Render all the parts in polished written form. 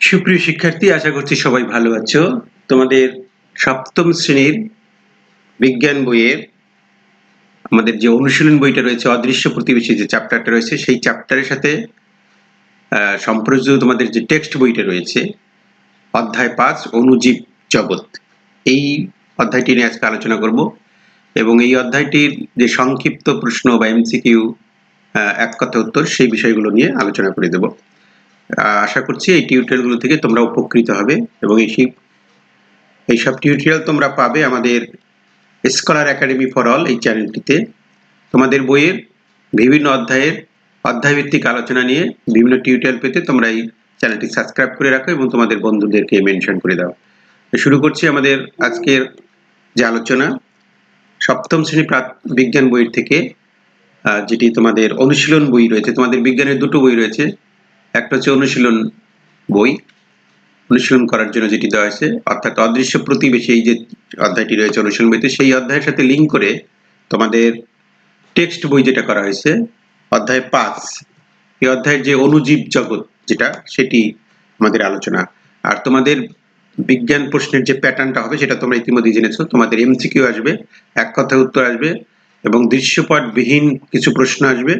সুপ্রিয় শিক্ষার্থী, আশা করছি সবাই ভালো আছো। তোমাদের সপ্তম শ্রেণীর বিজ্ঞান বইয়ের আমাদের যে অনুশীলন বইটা রয়েছে, অদৃশ্য প্রতিবেশী যে চ্যাপ্টারটা রয়েছে, সেই চ্যাপ্টারের সাথে সম্পর্কিত তোমাদের যে টেক্সট বইটা রয়েছে, অধ্যায় 5 অণুজীব জগৎ, এই অধ্যায়টি নিয়ে আজকে আলোচনা করব। এবং এই অধ্যায়টির যে সংক্ষিপ্ত প্রশ্ন বা এমসিকিউ, এক কথা উত্তর, সেই বিষয়গুলো নিয়ে আলোচনা করে দেব। আশা করছি এই টিউটোরিয়ালগুলো থেকে তোমরা উপকৃত হবে এবং এইসব টিউটোরিয়াল তোমরা পাবে আমাদের স্কলার একাডেমি ফর অল এই চ্যানেলটিতে। তোমাদের বইয়ের বিভিন্ন অধ্যায়ভিত্তিক আলোচনা নিয়ে বিভিন্ন টিউটোরিয়াল পেতে তোমরা এই চ্যানেলটি সাবস্ক্রাইব করে রাখো এবং তোমাদের বন্ধুদেরকে মেনশন করে দাও। শুরু করছি আমাদের আজকের যে আলোচনা, সপ্তম শ্রেণী বিজ্ঞান বইয়ের থেকে, যেটি তোমাদের অনুশীলন বই রয়েছে। তোমাদের বিজ্ঞানের দুটো বই রয়েছে, একটা হচ্ছে অনুশীলন বই, অনুশীলন করার জন্য যেটি দেওয়া হয়েছে, অর্থাৎ অদৃশ্য প্রতিবেশী, এই যে অধ্যায়টি রয়েছে অনুশীলন বইতে, সেই অধ্যায়ের সাথে লিঙ্ক করে তোমাদের টেক্সট বই যেটা করা হয়েছে অধ্যায় 5, এই অধ্যায়ের যে অণুজীব জগৎ যেটা, সেটি আমাদের আলোচনা। আর তোমাদের বিজ্ঞান প্রশ্নের যে প্যাটার্নটা হবে সেটা তোমরা ইতিমধ্যে জেনেছো। তোমাদের এমসিকিউ আসবে, এক কথা উত্তর আসবে, এবং দৃশ্যপট বিহীন কিছু প্রশ্ন আসবে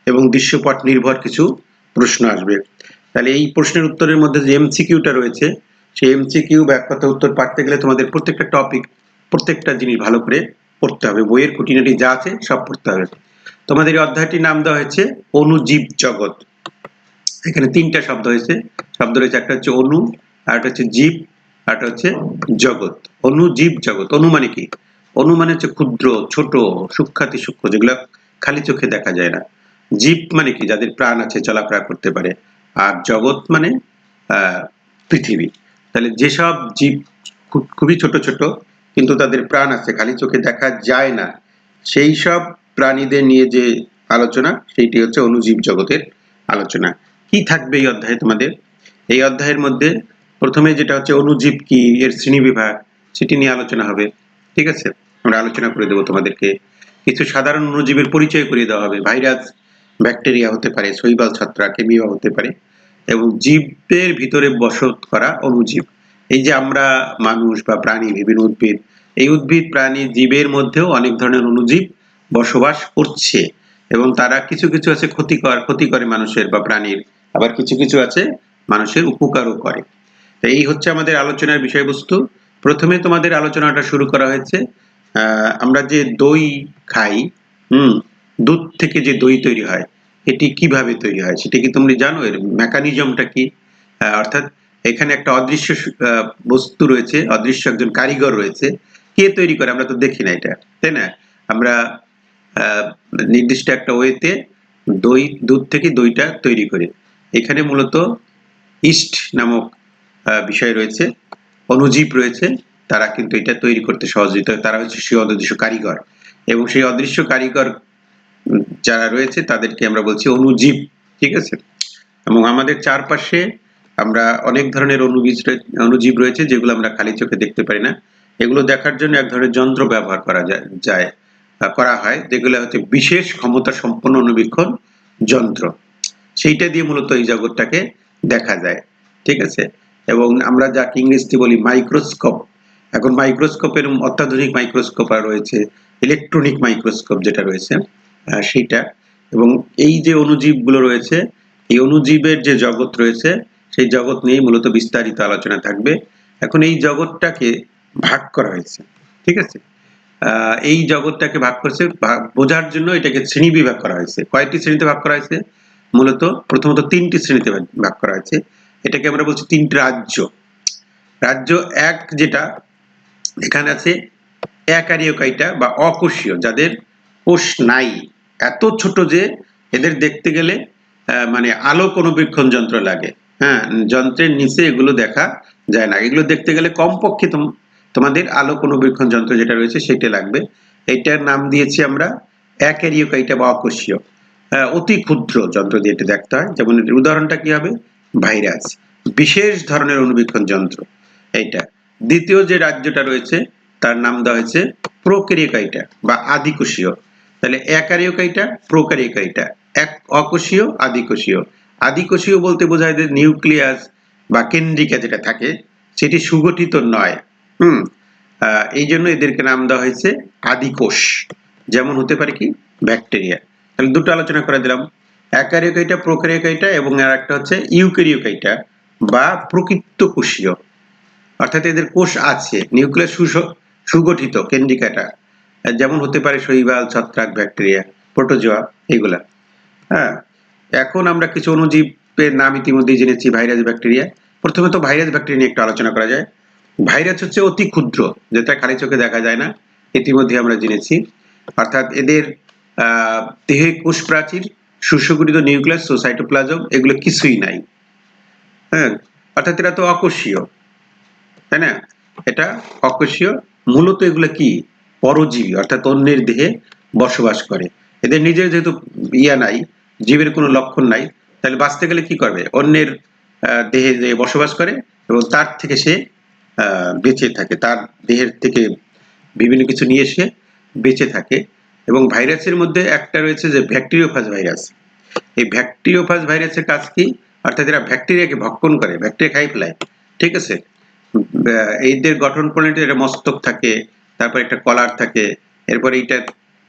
এবং দৃশ্যপট নির্ভর কিছু প্রশ্ন আসবে। তাহলে এই প্রশ্নের উত্তরের মধ্যে যে এমসিকিউটা রয়েছে, সেই এমসিকিউ বা এক কথা উত্তর পাঠতে গেলে তোমাদের প্রত্যেকটা টপিক, প্রত্যেকটা জিনিস ভালো করে পড়তে হবে, বইয়ের খুঁটিনাটি যা আছে সব পড়তে হবে। তোমাদের এই অধ্যায়টির নাম দেওয়া হয়েছে অণুজীব জগৎ। এখানে তিনটা শব্দ হয়েছে, শব্দ রয়েছে, একটা হচ্ছে অণু, আর একটা হচ্ছে জীব, আর একটা হচ্ছে জগৎ। অণুজীব জগৎ। অণু মানে কি? অণু মানে হচ্ছে ক্ষুদ্র, ছোট, সূক্ষ্মাতি সূক্ষ্ম, যেগুলো খালি চোখে দেখা যায় না। জীব মানে কি? যাদের প্রাণ আছে, চলাফেরা করতে পারে। আর জগৎ মানে পৃথিবী। তাহলে যেসব জীব খুবই ছোট ছোট কিন্তু তাদের প্রাণ আছে, খালি চোখে দেখা যায় না, সেই সব প্রাণীদের নিয়ে যে আলোচনা, সেইটি হচ্ছে অণুজীব জগতের আলোচনা। কি থাকবে এই অধ্যায়ে তোমাদের? এই অধ্যায়ের মধ্যে প্রথমে যেটা হচ্ছে অণুজীব কি, এর শ্রেণীবিভাগ, সেটি নিয়ে আলোচনা হবে। ঠিক আছে, আমরা আলোচনা করে দেবো তোমাদেরকে। কিছু সাধারণ অণুজীবের পরিচয় করিয়ে দেওয়া হবে। ভাইরাস, ব্যাকটেরিয়া হতে পারে, শৈবাল ছত্রাক, অ্যামিবা হতে পারে, এবং জীবের ভিতরে বসত করা অণুজীব। এই যে আমরা মানুষ বা প্রাণী, বিভিন্ন উদ্ভিদ, এই উদ্ভিদ প্রাণী জীবের মধ্যেও অনেক ধরনের অণুজীব বসবাস করছে, এবং তারা কিছু কিছু আছে ক্ষতি করে মানুষের বা প্রাণীর, আবার কিছু কিছু আছে মানুষের উপকারও করে। এই হচ্ছে আমাদের আলোচনার বিষয়বস্তু। প্রথমে তোমাদের আলোচনাটা শুরু করা হয়েছে, আমরা যে দই খাই, দুধ থেকে যে দই তৈরি হয়, এটি কিভাবে তৈরি হয় সেটা কি তোমরা জানো? এর মেকানিজমটা কি? অর্থাৎ এখানে একটা অদৃশ্য বস্তু রয়েছে, অদৃশ্য একজন কারিগর রয়েছে। কে তৈরি করে? আমরা তো দেখি না এটা, তাই না? আমরা নির্দিষ্ট একটা ওয়েতে দুধ থেকে দইটা তৈরি করি। এখানে মূলত ইস্ট নামক বিষয় রয়েছে, অণুজীব রয়েছে, তারা কিন্তু এটা তৈরি করতে সহযোগিতা করে। তারা হচ্ছে সেই অদৃশ্য কারিগর, এবং সেই অদৃশ্য কারিগর যারা রয়েছে তাদেরকে আমরা বলছি অণুজীব। ঠিক আছে? এবং আমাদের চারপাশে আমরা অনেক ধরনের অণুজীব রয়েছে, যেগুলো আমরা খালি চোখে দেখতে পারি না। এগুলো দেখার জন্য এক ধরনের যন্ত্র ব্যবহার করা হয়, যেগুলো হচ্ছে বিশেষ ক্ষমতা সম্পন্ন অণুবীক্ষণ যন্ত্র। সেইটা দিয়ে মূলত এই জগৎটাকে দেখা যায়। ঠিক আছে? এবং আমরা যাকে ইংরেজিতে বলি মাইক্রোস্কোপ, এখন মাইক্রোস্কোপের অত্যাধুনিক মাইক্রোস্কোপ আর রয়েছে ইলেকট্রনিক মাইক্রোস্কোপ যেটা রয়েছে, সেইটা। এবং এই যে অণুজীবগুলো রয়েছে, এই অণুজীবের যে জগৎ রয়েছে, সেই জগৎ নিয়ে মূলত বিস্তারিত আলোচনা থাকবে। এখন এই জগৎটাকে ভাগ করা হয়েছে। ঠিক আছে? এই জগৎটাকে ভাগ করছে, বোঝার জন্য এটাকে শ্রেণী বিভাগ করা হয়েছে। কয়েকটি শ্রেণীতে ভাগ করা হয়েছে? মূলত প্রথমত 3টি শ্রেণীতে ভাগ করা হয়েছে। এটাকে আমরা বলছি 3টি রাজ্য। রাজ্য 1 যেটা, এখানে আছে অ্যাকারিওকাইটা বা অকোষীয়, যাদের কোষ নাই, এত ছোট যে এদের দেখতে গেলে মানে আলোক অণুবীক্ষণ যন্ত্র লাগে। যন্ত্রের নিচে এগুলো দেখা যায় না। এগুলো দেখতে গেলে কমপক্ষে তোমাদের আলোক অণুবীক্ষণ যন্ত্র যেটা রয়েছে সেটা লাগবে। এটার নাম দিয়েছি আমরা অ্যাকারিওকাইটা বা অকোষীয়। অতি ক্ষুদ্র যন্ত্র দিয়ে এটা দেখতে হয়। যেমন এর উদাহরণটা কি হবে? ভাইরাস, বিশেষ ধরনের অণুবীক্ষণ যন্ত্র এইটা। দ্বিতীয় যে রাজ্যটা রয়েছে তার নাম দেওয়া হয়েছে প্রোক্যারিওকাইটা বা আদিকোষীয়। তাহলে অ্যাকারিওকাইটা, প্রোক্যারিওকাইটা, অকোষীয়, আদিকোষীয়। আদিকোষীয় বলতে বোঝায় যে নিউক্লিয়াস বা কেন্দ্রিকা যেটা থাকে সেটি সুগঠিত নয়। এই জন্য এদেরকে নাম দেওয়া হয়েছে আদিকোষ। যেমন হতে পারে কি ব্যাকটেরিয়া। তাহলে দুটো আলোচনা করে দিলাম, অ্যাকারিওকাইটা, প্রোক্যারিওকাইটা, এবং আর একটা হচ্ছে ইউক্যারিওকাইটা বা প্রকৃত কোষীয়, অর্থাৎ এদের কোষ আছে, নিউক্লিয়াস সুগঠিত, কেন্দ্রিকাটা যেমন হতে পারে শৈবাল, ছত্রাক, ব্যাকটেরিয়া, প্রোটোজোয়া, এইগুলা। হ্যাঁ, এখন আমরা কিছু অণুজীবের নাম ইতিমধ্যেই জেনেছি, ভাইরাস, ব্যাকটেরিয়া। প্রথমে তো ভাইরাস ব্যাকটেরিয়া নিয়ে একটু আলোচনা করা যায়। ভাইরাস হচ্ছে অতি ক্ষুদ্র, যেটা খালি চোখে দেখা যায় না, ইতিমধ্যে আমরা জেনেছি। অর্থাৎ এদের দেহে কোষ প্রাচীর, সুসংগঠিত নিউক্লিয়াস ও সাইটোপ্লাজম এগুলো কিছুই নাই। হ্যাঁ, অর্থাৎ এরা তো অকোষীয়, তাই না? এটা অকোষীয়। মূলত এগুলো কি পরজীবী, অর্থাৎ অন্যের দেহে বসবাস করে। এদের নিজের যেহেতু নাই, জীবের কোনো লক্ষণ নাই, তাহলে বাঁচতে গেলে কি করবে? অন্যের দেহে যে বসবাস করে এবং তার থেকে সে বেঁচে থাকে, তার দেহের থেকে বিভিন্ন কিছু নিয়ে এসে বেঁচে থাকে। এবং ভাইরাসের মধ্যে একটা রয়েছে যে ব্যাকটেরিওফাজ ভাইরাস। এই ব্যাকটেরিওফাজ ভাইরাসের কাজ কি? অর্থাৎ এরা ব্যাকটেরিয়াকে ভক্ষণ করে, ব্যাকটেরিয়া খাই ফেলায়, ঠিক আছে? এইদের গঠন প্রণালীতে এটা মস্তক থাকে, তারপর একটা কলার থাকে, এরপরে এইটা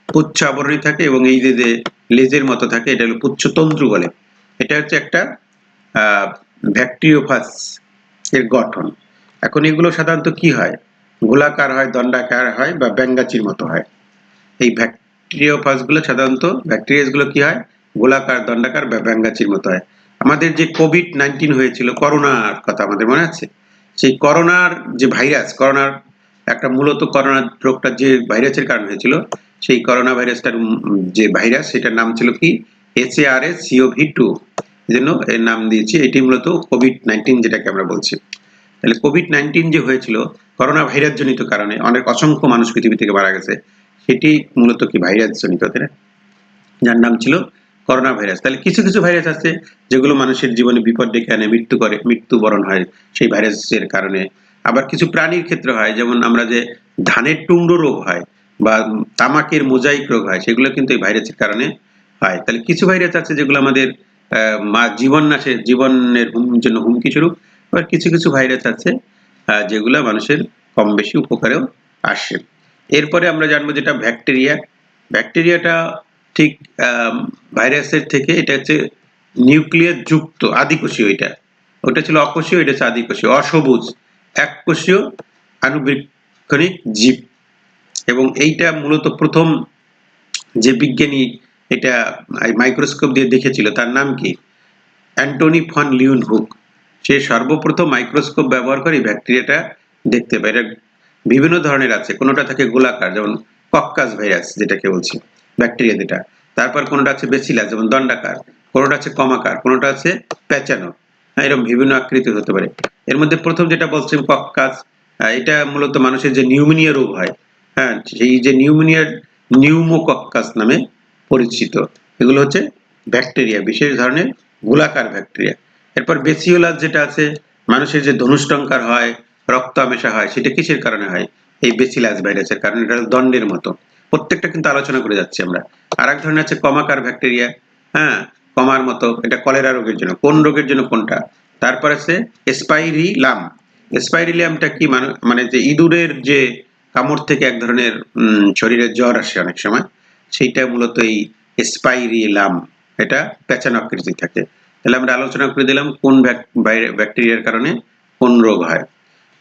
পুচ্ছ আবরণী থাকে, এবং এই যে লেজের মতো থাকে, এটা হলো পুচ্ছতন্ত্র বলে। এটা হচ্ছে একটা ব্যাকটেরিওফাজ এর গঠন। এখন এগুলো সাধারণত কি হয়? গোলাকার হয়, দণ্ডাকার হয়, বা ব্যাঙ্গাচির মতো হয়। এই ব্যাকটেরিওফাজ গুলো সাধারণত, ব্যাকটেরিয়া গুলো কি হয়? গোলাকার, দণ্ডাকার বা ব্যাঙ্গাচির মতো হয়। আমাদের যে কোভিড-19 হয়েছিল, করোনার কথা আমাদের মনে আছে? সেই করোনার যে ভাইরাস, করোনার একটা মূলত করোনা রোগটা যে ভাইরাসের কারণে হয়েছিল, সেই করোনা ভাইরাসটার যে ভাইরাস, সেটার নাম ছিল কি SARS-CoV-2, জন্য এর নাম দিয়েছি। এটি মূলত কোভিড-19 যেটাকে আমরা বলছি। তাহলে কোভিড-19 যে হয়েছিল করোনা ভাইরাস জনিত কারণে, অনেক অসংখ্য মানুষ পৃথিবী থেকে মারা গেছে, সেটি মূলত কি ভাইরাস জনিত, তাই না? যার নাম ছিল করোনা ভাইরাস। তাহলে কিছু কিছু ভাইরাস আছে যেগুলো মানুষের জীবনে বিপদ ডেকে আনে, মৃত্যুবরণ হয় সেই ভাইরাসের কারণে। আবার কিছু প্রাণীর ক্ষেত্রে হয়, যেমন আমরা যে ধানের টুংরো রোগ হয় বা তামাকের মোজাইক রোগ হয়, সেগুলো কিন্তু এই ভাইরাসের কারণে হয়। তাহলে কিছু ভাইরাস আছে যেগুলো আমাদের জীবনের জন্য হুমকি স্বরূপ। আবার কিছু কিছু ভাইরাস আছে যেগুলো মানুষের কম বেশি উপকারেও আসে। এরপরে আমরা জানবো যেটা ব্যাকটেরিয়া। ব্যাকটেরিয়াটা ঠিক ভাইরাসের থেকে এটা হচ্ছে নিউক্লিয়াস যুক্ত, আদিকোষীয়। ওটা ছিল অকোষীয়, এটা হচ্ছে আদিকোষীয়, অসবুজ, এককোষীয় আণুবীক্ষণিক জীব। এবং এইটা মূলত প্রথম যে বিজ্ঞানী এটা মাইক্রোস্কোপ দিয়ে দেখেছিল, তার নাম কি? Antony von লিউনহুক। সে সর্বপ্রথম মাইক্রোস্কোপ ব্যবহার করে ব্যাকটেরিয়াটা দেখতে পায়। এটা বিভিন্ন ধরনের আছে, কোনোটা থাকে গোলাকার, যেমন কক্কাস ভাইরাস যেটাকে বলছি, ব্যাকটেরিয়া যেটা। তারপর কোনোটা আছে বেসিলাস, যেমন দণ্ডাকার, কোনোটা আছে কমাকার, কোনোটা আছে প্যাঁচানো। এরকম বিভিন্ন আকৃতির হতে পারে। এর মধ্যে প্রথম যেটা বলছেন কক্কাস, এটা মূলত মানুষের যে নিউমোনিয়া রোগ হয়, হ্যাঁ, সেই যে নিউমোকক্কাস নামে পরিচিত। এগুলো হচ্ছে ব্যাকটেরিয়া, বিশেষ ধরনের গোলাকার ব্যাকটেরিয়া। এরপর বেসিওলাস যেটা আছে, মানুষের যে ধনুষ্টঙ্কার হয়, রক্ত আমেশা হয়, সেটা কিসের কারণে হয়? এই বেসিলাস ভাইরাসের কারণে। এটা দণ্ডের মতো। প্রত্যেকটা কিন্তু আলোচনা করে যাচ্ছি আমরা। আর এক ধরনের আছে কমাকার ব্যাকটেরিয়া, হ্যাঁ, কমার মতো, এটা কলেরা রোগের জন্য। কোন রোগের জন্য কোনটা? তারপর আছে স্পাইরিলাম। স্পাইরিলামটা কি? মানে যে ইঁদুরের যে কামড় থেকে এক ধরনের শরীরে জ্বর আসে অনেক সময়, সেইটা মূলত এই স্পাইরিলাম। এটা পেঁচানো আকৃতি থাকে। তাহলে আমরা আলোচনা করে দিলাম কোন ব্যাকটেরিয়ার কারণে কোন রোগ হয়।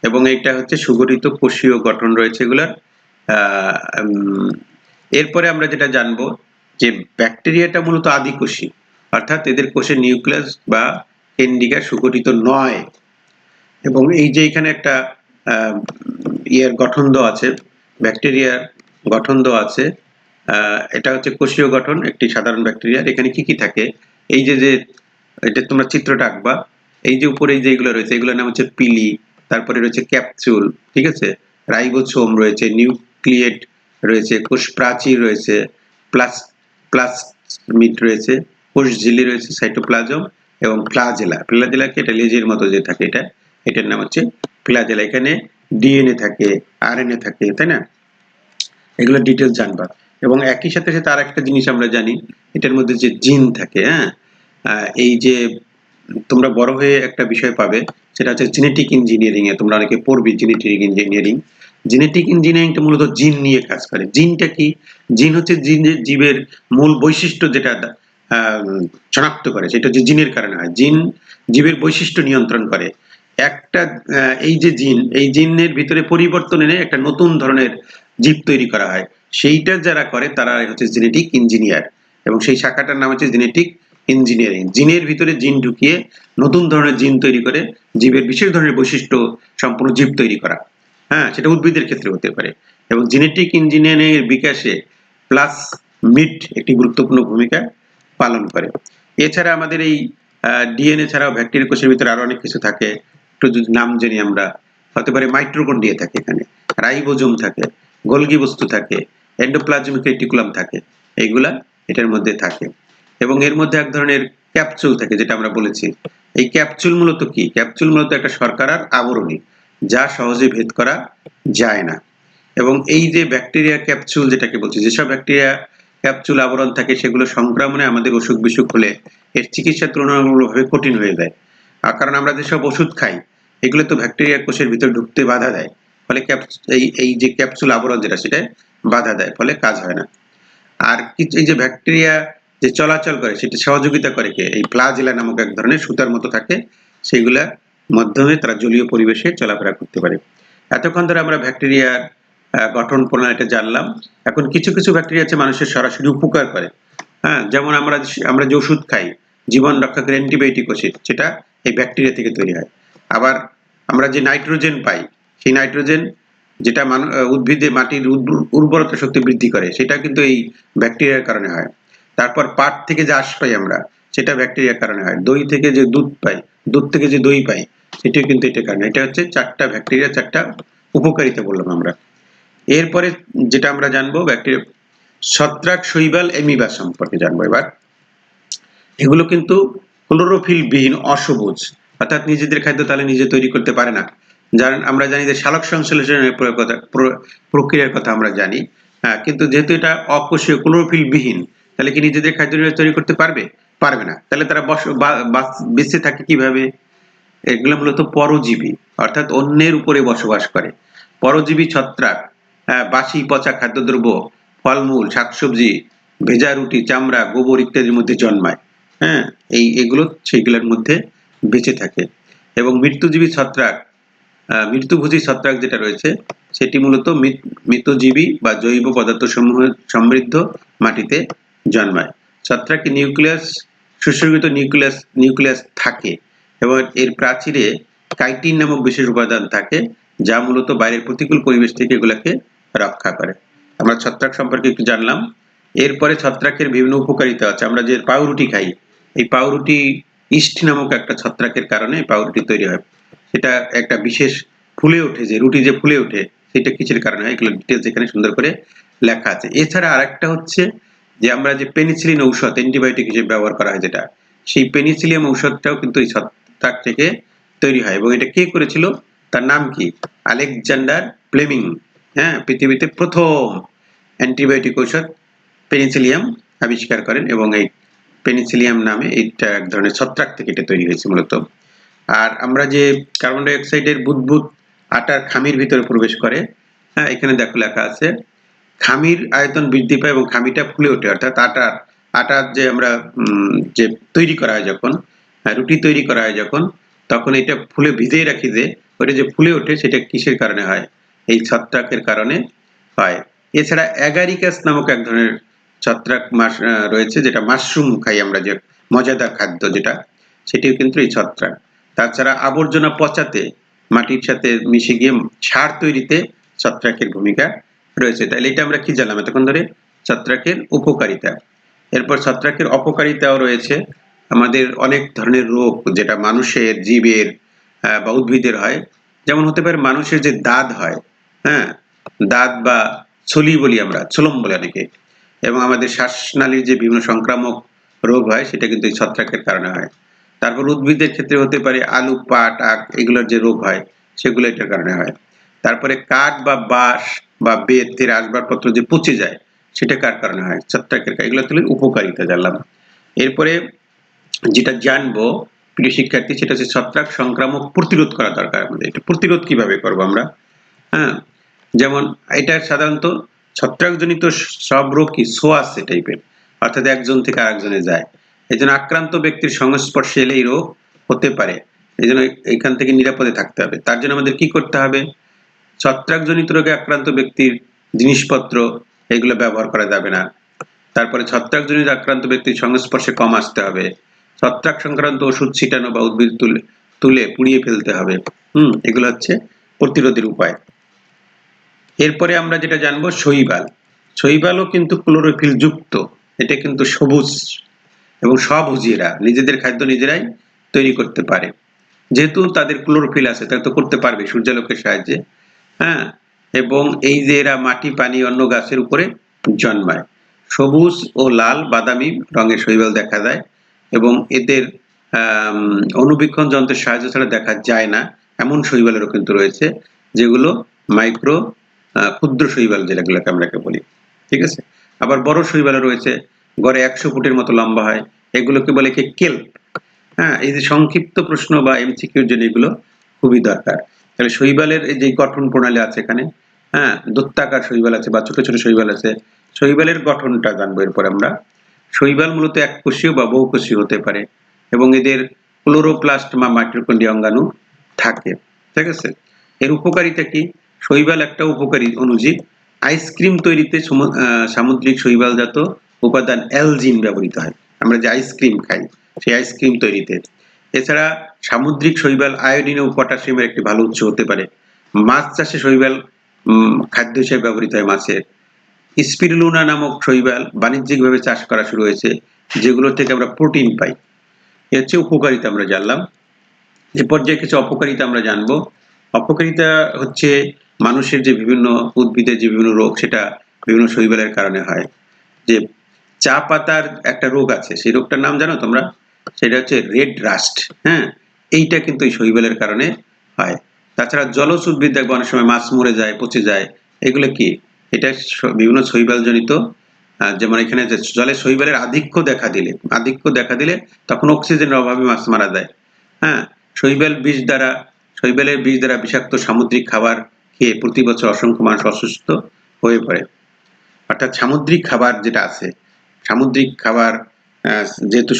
এবং এইটা হচ্ছে সুগঠিত কোষীয় গঠন রয়েছে এগুলার। এরপরে আমরা যেটা জানবো যে ব্যাকটেরিয়াটা মূলত আদিকোষী, অর্থাৎ এদের কোষে নিউক্লিয়াস বা কেন্দ্রিকা সুগঠিত নয়। এবং এই যে এখানে একটা গঠন দেওয়া আছে, ব্যাকটেরিয়ার গঠন দেওয়া আছে, এটা হচ্ছে কোষীয় গঠন একটি সাধারণ ব্যাকটেরিয়ার। এখানে কি কি থাকে? এই যে এটা তোমরা চিত্রটা আঁকবা। এই যে উপরে যেগুলো রয়েছে, এগুলোর নাম হচ্ছে পিলি, তারপরে রয়েছে ক্যাপসুল, ঠিক আছে, রাইবোসোম রয়েছে, নিউক্লিয়েট রয়েছে, কোষ প্রাচীর রয়েছে, প্লাজমিড রয়েছে, কোষ ঝিল্লি রয়েছে, সাইটোপ্লাজম এবং ফ্লাজেলা। ফ্লাজেলাকে এটা লেজের মতো যে থাকে, এটার নাম হচ্ছে ফ্লাজেলা। এখানে ডিএনএ থাকে, আরএনএ থাকে, তাই না? এগুলো ডিটেলস জানবা। এবং একই সাথে সাথে আর একটা জিনিস আমরা জানি, এটার মধ্যে যে জিন থাকে, হ্যাঁ, এই যে তোমরা বড় হয়ে একটা বিষয় পাবে, সেটা হচ্ছে জেনেটিক ইঞ্জিনিয়ারিং এ তোমরা অনেকে পড়বে জেনেটিক ইঞ্জিনিয়ারিং। জেনেটিক ইঞ্জিনিয়ারিংটা মূলত জিন নিয়ে কাজ করে। জিনটা কি? জিন হচ্ছে জীবের মূল বৈশিষ্ট্য যেটা শনাক্ত করে, সেটা হচ্ছে জিনের কারণে হয়। জিন জীবের বৈশিষ্ট্য নিয়ন্ত্রণ করে। একটা এই যে জিন, এই জিনের ভিতরে পরিবর্তন এনে একটা নতুন ধরনের জীব তৈরি করা হয়। সেইটা যারা করে তারা হচ্ছে জেনেটিক ইঞ্জিনিয়ার, এবং সেই শাখাটার নাম হচ্ছে জেনেটিক ইঞ্জিনিয়ারিং। জিনের ভিতরে জিন ঢুকিয়ে নতুন ধরনের জিন তৈরি করে জীবের বিশেষ ধরনের বৈশিষ্ট্য সম্পূর্ণ জীব তৈরি করা। হ্যাঁ, সেটা উদ্ভিদের ক্ষেত্রে হতে পারে। এবং জেনেটিক ইঞ্জিনিয়ারিং এর বিকাশে প্লাস মিড একটি গুরুত্বপূর্ণ ভূমিকা পালন করে। এছাড়া আমাদের এই ডিএনএ ছাড়াও ব্যাকটেরিয়া কোষের ভিতরে আরো অনেক কিছু থাকে। একটু যদি নাম জানি আমরা, হতে পারে মাইটোকন্ড্রিয়া থাকে, এখানে রাইবোজোম থাকে, গোলগি বস্তু থাকে, এন্ডোপ্লাজমিক রেটিকুলাম থাকে, এইগুলা এটার মধ্যে থাকে। এবং এর মধ্যে এক ধরনের ক্যাপসুল থাকে, যেটা আমরা বলেছি। এই ক্যাপসুল মূলত কি? ক্যাপসুল মূলত একটা শর্করার আবরণী, যা সহজে ভেদ করা যায় না। এবং এই যে ব্যাকটেরিয়া ক্যাপসুল যেটাকে বলছি, যেসব ব্যাকটেরিয়া ক্যাপসুল আবরণ থাকে, সেগুলো সংক্রমণে আমাদের অসুখ বিসুখ হলে এর চিকিৎসা তুলনামূলকভাবে কঠিন হয়ে যায়। কারণ আমরা যেসব ওষুধ খাই, এগুলো তো ব্যাকটেরিয়া কোষের ভিতর ঢুকতে বাধা দেয়, ফলে এই যে ক্যাপসুল আবরণ যেটা, সেটা বাধা দেয়, ফলে কাজ হয় না। আর এই যে ব্যাকটেরিয়া যে চলাচল করে, সেটা সহযোগিতা করে কে? এই ফ্লাজেলা নামক এক ধরনের সুতার মতো থাকে, সেইগুলা মাধ্যমে তারা জলীয় পরিবেশে চলাফেরা করতে পারে। এতক্ষণ ধরে আমরা ব্যাকটেরিয়ার গঠন প্রণালীটা জানলাম। এখন কিছু কিছু ব্যাকটেরিয়া আছে মানুষের সরাসরি উপকার করে। হ্যাঁ, যেমন আমরা যে ওষুধ খাই, জীবন রক্ষাকারী অ্যান্টিবায়োটিক ওষুধ, সেটা এই ব্যাকটেরিয়া থেকে তৈরি হয়। আবার আমরা যে নাইট্রোজেন পাই, সেই নাইট্রোজেন যেটা উদ্ভিদে মাটির উর্বরতা শক্তি বৃদ্ধি করে, সেটা কিন্তু এই ব্যাকটেরিয়ার কারণে হয়। তারপর পাট থেকে যে আঁশ পাই আমরা, সেটা ব্যাকটেরিয়ার কারণে হয়। দই থেকে যে দুধ পাই, দুধ থেকে যে দই পাই, সেটাও কিন্তু এটার কারণে। এটা হচ্ছে চারটা ব্যাকটেরিয়া, চারটা উপকারিতা বললাম আমরা। এরপরে যেটা আমরা জানবো, ব্যাকটেরিয়া ছত্রাক, শৈবাল, অ্যামিবা সম্পর্কে জানবো এবার। এগুলো কিন্তু ক্লোরোফিল বিহীন অসবুজ, অর্থাৎ নিজেদের খাদ্য তাহলে নিজে তৈরি করতে পারে না। আমরা জানি যে সালোক সংশ্লেষণের প্রক্রিয়ার কথা আমরা জানি, কিন্তু যেহেতু এটা অকোষীয় ক্লোরোফিল বিহীন, তাহলে কি নিজেদের খাদ্য তৈরি করতে পারবে? পারবে না। তাহলে তারা বেঁচে থাকে কিভাবে? এগুলো মূলত পরজীবী, অর্থাৎ অন্যের উপরে বসবাস করে। পরজীবী ছত্রাক বাসি পচা খাদ্যদ্রব্য, ফলমূল, শাকসবজি, ভেজা রুটি, চামড়া, গোবর ইত্যাদির মধ্যে জন্মায়। হ্যাঁ, এগুলো সেইগুলোর মধ্যে বেঁচে থাকে। এবং মৃত্যুজীবী ছত্রাক, মৃত্যুভোজী ছত্রাক যেটা রয়েছে, সেটি মূলত মৃতজীবী বা জৈব পদার্থ সমূহ সমৃদ্ধ মাটিতে জন্মায়। ছত্রাকে সুসংগঠিত নিউক্লিয়াস থাকে, এবং এর প্রাচীরে কাইটিন নামক বিশেষ উপাদান থাকে, যা মূলত বাইরের প্রতিকূল পরিবেশ থেকে এগুলাকে রক্ষা করে। আমরা ছত্রাক সম্পর্কে একটু জানলাম। এরপরে ছত্রাকের বিভিন্ন উপকারিতা আছে। আমরা যে পাউরুটি খাই, এই পাউরুটি ইস্ট নামক একটা ছত্রাকের কারণে পাউরুটি তৈরি হয়। সেটা একটা বিশেষ ফুলে ওঠে, যে রুটি যে ফুলে ওঠে, সেটা কিসের কারণে হয়, এগুলো ডিটেলস এখানে সুন্দর করে লেখা আছে। এছাড়া আরেকটা হচ্ছে যে আমরা যে পেনিসিলিন ঔষধ অ্যান্টিবায়োটিক হিসেবে ব্যবহার করা হয়, যেটা সেই পেনিসিলিয়াম ঔষধটাও কিন্তু এই ছত্রাক থেকে তৈরি হয়। এবং এটা কে করেছিল? তার নাম কি? Alexander Fleming. হ্যাঁ, পৃথিবীতে প্রথম অ্যান্টিবায়োটিক ঔষধ পেনিসিলিয়াম আবিষ্কার করেন, এবং এই পেনিসিলিয়াম নামে এইটা এক ধরনের ছত্রাক থেকে এটা তৈরি হয়েছে মূলত। আর আমরা যে কার্বন ডাই অক্সাইডের বুদবুদ আটার খামির ভিতরে প্রবেশ করে, হ্যাঁ, এখানে দেখো লেখা আছে, খামির আয়তন বৃদ্ধি পায় এবং খামিটা ফুলে ওঠে। অর্থাৎ আটার যে আমরা যে তৈরি করা হয় যখন, রুটি তৈরি করা হয় যখন, তখন এটা ফুলে ভিজিয়ে রাখি, যে ওটা যে ফুলে ওঠে, সেটা কিসের কারণে হয়? এই ছত্রাকের কারণে হয়। এছাড়া অ্যাগারিকাস নামক এক ধরনের ছত্রাক রয়েছে, যেটা মাশরুম খাই আমরা, যে মজাদার খাদ্য যেটা, সেটিও কিন্তু এই ছত্রাক। তাছাড়া আবর্জনা পচাতে, মাটির সাথে মিশে গিয়ে সার তৈরিতে ছত্রাকের ভূমিকা রয়েছে। তাহলে এটা আমরা কি জানলাম এতক্ষণ ধরে? ছত্রাকের উপকারিতা। এরপর ছত্রাকের অপকারিতাও রয়েছে। আমাদের অনেক ধরনের রোগ, যেটা মানুষের, জীবের বা উদ্ভিদের হয়, যেমন হতে পারে মানুষের যে দাঁত হয়, হ্যাঁ, দাঁত বা ছলি বলি আমরা, ছোলম বলে অনেকে, এবং আমাদের শ্বাসনালীর যে বিভিন্ন সংক্রামক রোগ হয়, সেটা কিন্তু এই ছত্রাকের কারণে হয়। তারপর উদ্ভিদের ক্ষেত্রে হতে পারে আলু, পাট, আখ, এগুলোর যে রোগ হয়, সেগুলো এটার কারণে হয়। তারপরে কাঠ বা বাঁশ বা বেতের আসবাবপত্র যে পচে যায়, সেটা কার কারণে হয়? ছত্রাকের। এগুলো তুলে উপকারিতা জানলাম। এরপরে যেটা জানবো, প্রিয় শিক্ষার্থী, সেটা হচ্ছে ছত্রাক সংক্রামক প্রতিরোধ করা দরকার আমাদের। এটা প্রতিরোধ কিভাবে করব আমরা? হ্যাঁ, যেমন এটা সাধারণত ছত্রাকজনিত সব রোগ কি ছোঁয়াচে টাইপের, অর্থাৎ একজন থেকে আরেকজনে যায়। এই জন্য আক্রান্ত ব্যক্তির সংস্পর্শে এলে এই রোগ হতে পারে। এই জন্য এখান থেকে নিরাপদে থাকতে হবে। তার জন্য আমাদের কি করতে হবে? ছত্রাকজনিত রোগে আক্রান্ত ব্যক্তির জিনিসপত্র এগুলো ব্যবহার করা যাবে না। তারপরে ছত্রাকজনিত আক্রান্ত ব্যক্তির সংস্পর্শে কম আসতে হবে। ছত্রাক সংক্রান্ত ওষুধ ছিটানো বা উদ্ভিদ তুলে পুড়িয়ে ফেলতে হবে। এগুলো হচ্ছে প্রতিরোধের উপায়। এরপরে আমরা যেটা জানবো শৈবাল। শৈবালও কিন্তু ক্লোরোফিল যুক্ত। এটা কিন্তু সবুজ এবং সবুজ, এরা নিজেদের খাদ্য নিজেরাই তৈরি করতে পারে। যেহেতু তাদের ক্লোরোফিল আছে, তারা তো করতে পারবে সূর্যালোকের সাহায্যে। হ্যাঁ, এবং এই যে এরা মাটি, পানি, অন্য গাছের উপরে জন্মায়। সবুজ ও লাল বাদামি রঙের শৈবাল দেখা যায় এবং এদের অণুবীক্ষণ যন্ত্রের সাহায্য ছাড়া দেখা যায় না এমন শৈবালেরও কিন্তু রয়েছে, যেগুলো মাইক্রো ক্ষুদ্র শৈবাল যেগুলোকে আমরা বলি। ঠিক আছে। আবার বড় শৈবাল রয়েছে, গড়ে 100 ফুটের মতো লম্বা হয়। এগুলোকে বলে কি কেল্প। হ্যাঁ, এই যে সংক্ষিপ্ত প্রশ্ন বা এমসিকিউর জন্য এগুলো খুবই দরকার। তাহলে শৈবালের এই যে গঠন প্রণালী আছে এখানে, হ্যাঁ, দৈত্যাকার শৈবাল আছে বা ছোট ছোট শৈবাল আছে। শৈবালের গঠনটা জানবো এরপর আমরা। শৈবাল মূলত এককোষীয় বা বহুকোষীয় হতে পারে এবং এদের ক্লোরোপ্লাস্ট বা মাইটোকন্ড্রিয়া অঙ্গাণু থাকে। ঠিক আছে। এর উপকারিতা কি? শৈবাল একটা উপকারী অণুজীব। আইসক্রিম তৈরিতে সামুদ্রিক শৈবালজাত উপাদান অ্যালজিন ব্যবহৃত হয়। আমরা যে আইসক্রিম খাই, সেই আইসক্রিম তৈরিতে। এছাড়া সামুদ্রিক শৈবাল আয়োডিন ও পটাশিয়ামের একটি ভালো উৎস হতে পারে। মাছ চাষে শৈবাল খাদ্য হিসেবে ব্যবহৃত হয় মাছের। স্পিরুলিনা নামক শৈবাল বাণিজ্যিকভাবে চাষ করা শুরু হয়েছে, যেগুলো থেকে আমরা প্রোটিন পাই। এ হচ্ছে উপকারিতা আমরা জানলাম। এ পর্যায়ে কিছু অপকারিতা আমরা জানবো। অপকারিতা হচ্ছে মানুষের যে বিভিন্ন উদ্ভিদের যে বিভিন্ন রোগ, সেটা বিভিন্ন শৈবালের কারণে হয়। যে চা পাতার একটা রোগ আছে, সেই রোগটার নাম জানো তোমরা? সেটা হচ্ছে রেড রাস্ট। হ্যাঁ, এইটা কিন্তু এই শৈবালের কারণে হয়। তাছাড়া জলজ উদ্ভিদ দেখবো অনেক সময় মাছ মরে যায়, পচে যায়। এগুলো কি? এটা বিভিন্ন শৈবাল জনিত। যেমন এখানে যে জলে শৈবালের আধিক্য দেখা দিলে তখন অক্সিজেনের অভাবে মাছ মারা যায়। হ্যাঁ, শৈবালের বিষ দ্বারা বিষাক্ত সামুদ্রিক খাবার খেয়ে প্রতি বছর অসংখ্য মানুষ অসুস্থ হয়ে পড়ে। অর্থাৎ সামুদ্রিক খাবার যেটা আছে, সামুদ্রিক খাবার যেহেতু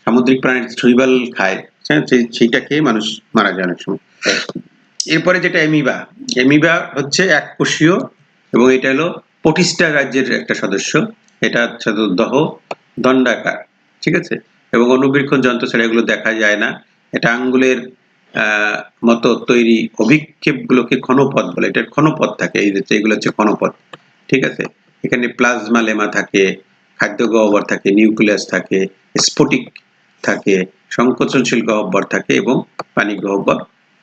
সামুদ্রিক প্রাণীর শৈবাল খায়, সেইটা খেয়ে মানুষ মারা যায় অনেক সময়। এরপরে যেটা এমিবা হচ্ছে এককোষীয় এবং এটা হলো প্রোটিস্টা রাজ্যের একটা সদস্য। এটা দণ্ডাকার। ঠিক আছে। এবং অণুবীক্ষণ যন্ত্র ছাড়া এগুলো দেখা যায় না। এটা আঙ্গুলের মতো তৈরি অভিক্ষেপগুলোকে ক্ষণপথ বলে। এটার ক্ষণপথ থাকে, এই যে এগুলো হচ্ছে ক্ষণপথ। ঠিক আছে। এখানে প্লাজমা লেমা থাকে, খাদ্য গহ্বর থাকে, নিউক্লিয়াস থাকে, স্ফটিক থাকে, সংকোচনশীল গহ্বর থাকে এবং পানি গহ্বর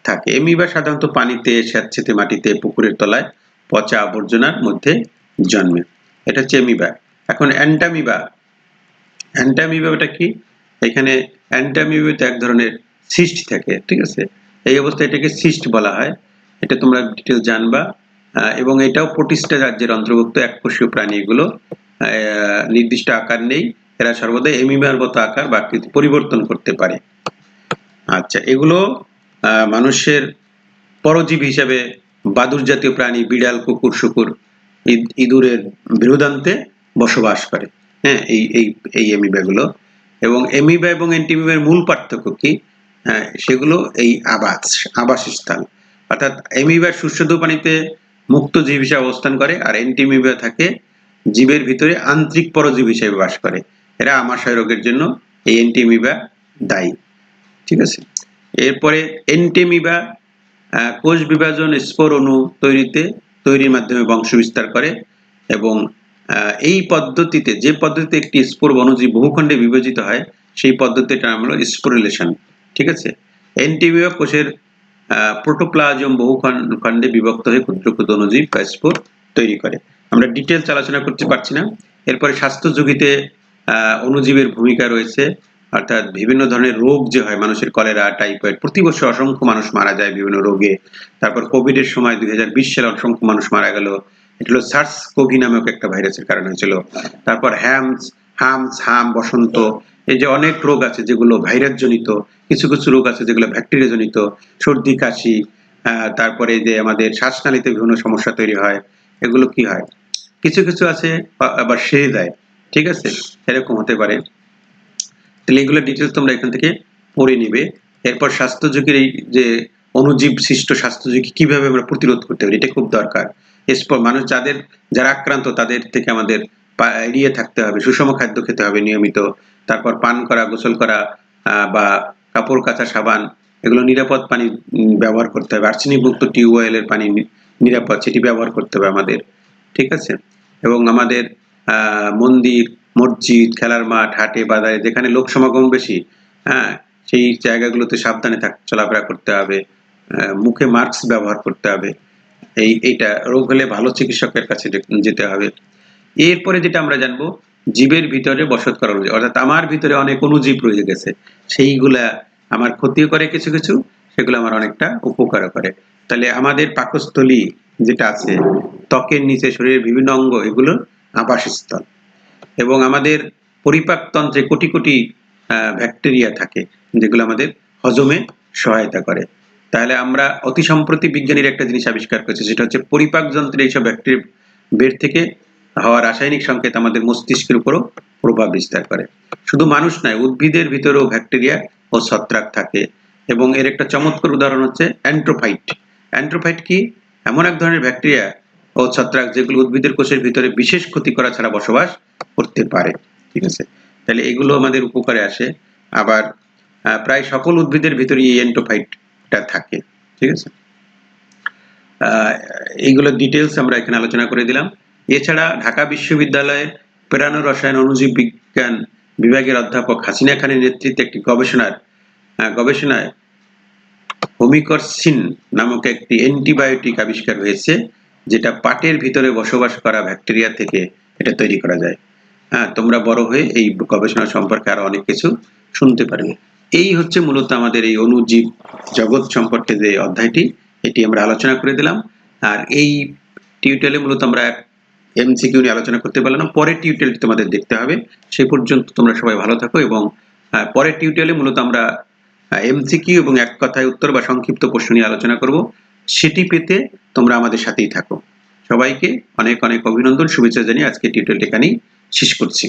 থাকে। এমিবা সাধারণত পানিতে, স্যাঁতসেঁতে মাটিতে, পুকুরের তলায় পচা আবর্জনার মধ্যে জন্মে। এটা হচ্ছে এমিবা। এখন অ্যান্টামিবাটা কি? এখানে অ্যান্টামিবাতে এক ধরনের সিস্ট থাকে। ঠিক আছে। এই অবস্থায় এটাকে সিস্ট বলা হয়। এটা তোমরা ডিটেল জানবা। এবং এটাও প্রোটিস্টা রাজ্যের অন্তর্ভুক্ত এককোষীয় প্রাণী। এগুলো নির্দিষ্ট আকার নেই, এরা সর্বদা এমিবার মতো আকার বা আকৃতি পরিবর্তন করতে পারে। আচ্ছা, এগুলো মানুষের পরজীবী হিসেবে বাদুড় জাতীয় প্রাণী, বিড়াল, কুকুর, শুকুর, ইঁদুরের বিরোধান্তে বসবাস করে। হ্যাঁ, এই এমিবাগুলো। এবং এমিবা এবং অ্যান্টিমিবার মূল পার্থক্য কি? সেগুলো এই আবাসস্থল। অর্থাৎ এমিবার সুস্বাদু পানিতে মুক্ত জীব হিসেবে অবস্থান করে, আর অ্যান্টিমিবা থাকে জীবের ভিতরে আন্তরিক পরজীবী হিসেবে বাস করে। এরা আমাশয় রোগের জন্য এই অ্যান্টিমিবা দায়ী। ঠিক আছে। এরপরে অ্যান্টিমিবা কোষ বিভাজন, স্পোর অণু তৈরির মাধ্যমে বংশ বিস্তার করে এবং এই পদ্ধতিতে, যে পদ্ধতিতে একটি স্পোর অণুজীব বহুখণ্ডে বিভাজিত হয়, সেই পদ্ধতির নাম হলো স্পোরিলেশন। ঠিক আছে। অ্যান্টিমিবা কোষের প্রোটোপ্লাজম বহু খণ্ডে বিভক্ত হয়ে ক্ষুদ্র ক্ষুদ্র অণুজীব বা স্পোর তৈরি করে। আমরা ডিটেলস আলোচনা করতে পারছি না। এরপরে স্বাস্থ্য ঝুঁকিতে অণুজীবের ভূমিকা রয়েছে। অর্থাৎ বিভিন্ন ধরনের রোগ যে হয়, মানুষের কলেরা, টাইফয়েড, প্রতি বছর অসংখ্য মানুষ মারা যায় বিভিন্ন রোগে। তারপর কোভিড এর সময় 2020 সালে অসংখ্য মানুষ মারা গেল। এটা হলো সার্স কোভি নামক একটা ভাইরাসের কারণে হয়েছিল। তারপর হ্যামস হাম বসন্ত, এই যে অনেক রোগ আছে যেগুলো ভাইরাস জনিত, কিছু কিছু রোগ আছে যেগুলো ব্যাকটেরিয়া জনিত, সর্দি কাশি, তারপরে যে আমাদের শ্বাসনালীতে বিভিন্ন সমস্যা তৈরি হয়, এগুলো কি হয়, কিছু কিছু আছে আবার সেরে দেয়, ঠিক আছে, এরকম হতে পারে। তাহলে এগুলো ডিটেলস তোমরা এখান থেকে পড়ে নিবে। এরপর স্বাস্থ্য ঝুঁকির এই যে অণুজীব সৃষ্ট স্বাস্থ্য ঝুঁকি কিভাবে আমরা প্রতিরোধ করতে পারি, এটা খুব দরকার। এরপর মানুষ যারা আক্রান্ত তাদের থেকে আমাদের এড়িয়ে থাকতে হবে, সুষম খাদ্য খেতে হবে নিয়মিত, তারপর পান করা, গোসল করা বা কাপড় কাচা, সাবান, এগুলো নিরাপদ পানি ব্যবহার করতে হবে। আর্সেনিক মুক্ত টিউবওয়েলের পানি নিরাপদ, সেটি ব্যবহার করতে হবে আমাদের, ঠিক আছে। এবং আমাদের মন্দির, মসজিদ, খেলার মাঠ, হাটে বাজারে যেখানে লোক সমাগম বেশি, হ্যাঁ, সেই জায়গাগুলোতে সাবধানে চলাফেরা করতে হবে, মুখে মাস্ক ব্যবহার করতে হবে। এইটা রোগ হলে ভালো চিকিৎসকের কাছে যেতে হবে। এরপরে যেটা আমরা জানবো, জীবের ভিতরে বসত করা অনুযায়ী, অর্থাৎ আমার ভিতরে অনেক অণুজীব রয়ে গেছে, সেইগুলা আমার ক্ষতিও করে কিছু কিছু, সেগুলো আমার অনেকটা উপকারও করে। তাহলে আমাদের পাকস্থলী যেটা আছে, ত্বকের নিচে শরীরের বিভিন্ন অঙ্গ, এগুলো আবাসস্থল। এবং আমাদের পরিপাকতন্ত্রে কোটি কোটি ব্যাকটেরিয়া থাকে যেগুলো আমাদের হজমে সহায়তা করে। তাহলে আমরা অতি সম্প্রতি বিজ্ঞানীরা একটা জিনিস আবিষ্কার করেছে, সেটা হচ্ছে পরিপাক যন্ত্রে এইসব ব্যাকটেরিয়া বের থেকে হওয়া রাসায়নিক সংকেত আমাদের মস্তিষ্কের উপরও প্রভাব বিস্তার করে। শুধু মানুষ নয়, উদ্ভিদের ভিতরেও ব্যাকটেরিয়া ও ছত্রাক থাকে। এবং এর একটা চমৎকার উদাহরণ হচ্ছে অ্যান্ট্রোফাইট। অ্যান্ট্রোফাইট কি? এমন এক ধরনের ব্যাকটেরিয়া ও ছত্রাক যেগুলো উদ্ভিদের কোষের ভিতরে বিশেষ ক্ষতি করা ছাড়া বসবাস করতে পারে, ঠিক আছে। তাহলে এগুলো আমাদের উপকারে আসে। আবার প্রায় সকল উদ্ভিদের ভিতরে এই অ্যান্ট্রোফাইটটা থাকে, ঠিক আছে। এইগুলো ডিটেলস আমরা এখানে আলোচনা করে দিলাম। এছাড়া ঢাকা বিশ্ববিদ্যালয়ের প্রাণ রসায়ন অণুজীব বিজ্ঞান বিভাগের অধ্যাপক হাসিনা খানের নেতৃত্বে একটি গবেষণায় হোমিকরসিন নামক একটি অ্যান্টিবায়োটিক আবিষ্কার হয়েছে, যেটা পাটের ভিতরে বসবাস করা ব্যাকটেরিয়া থেকে এটা তৈরি করা যায়। হ্যাঁ, তোমরা বড় হয়ে এই গবেষণা সম্পর্কে আরো অনেক কিছু শুনতে পারবে। এই হচ্ছে মূলত আমাদের এই অণুজীব জগৎ সম্পর্কে যে অধ্যায়টি, এটি আমরা আলোচনা করে দিলাম। আর এই টিউটোরিয়ালে মূলত আমরা এমসিকিউ নিয়ে আলোচনা করতে পারলাম না, পরের টিউটোরিয়ালটি তোমাদের দেখতে হবে। সেই পর্যন্ত তোমরা সবাই ভালো থাকো। এবং পরের টিউটোরিয়ালে মূলত আমরা এমসিকিউ এবং এক কথায় উত্তর বা সংক্ষিপ্ত প্রশ্ন নিয়ে আলোচনা করব। সেটি পেতে তোমরা আমাদের সাথেই থাকো। সবাইকে অনেক অনেক অভিনন্দন, শুভেচ্ছা জানিয়ে আজকে টিউটোরিয়ালটি এখানেই শেষ করছি।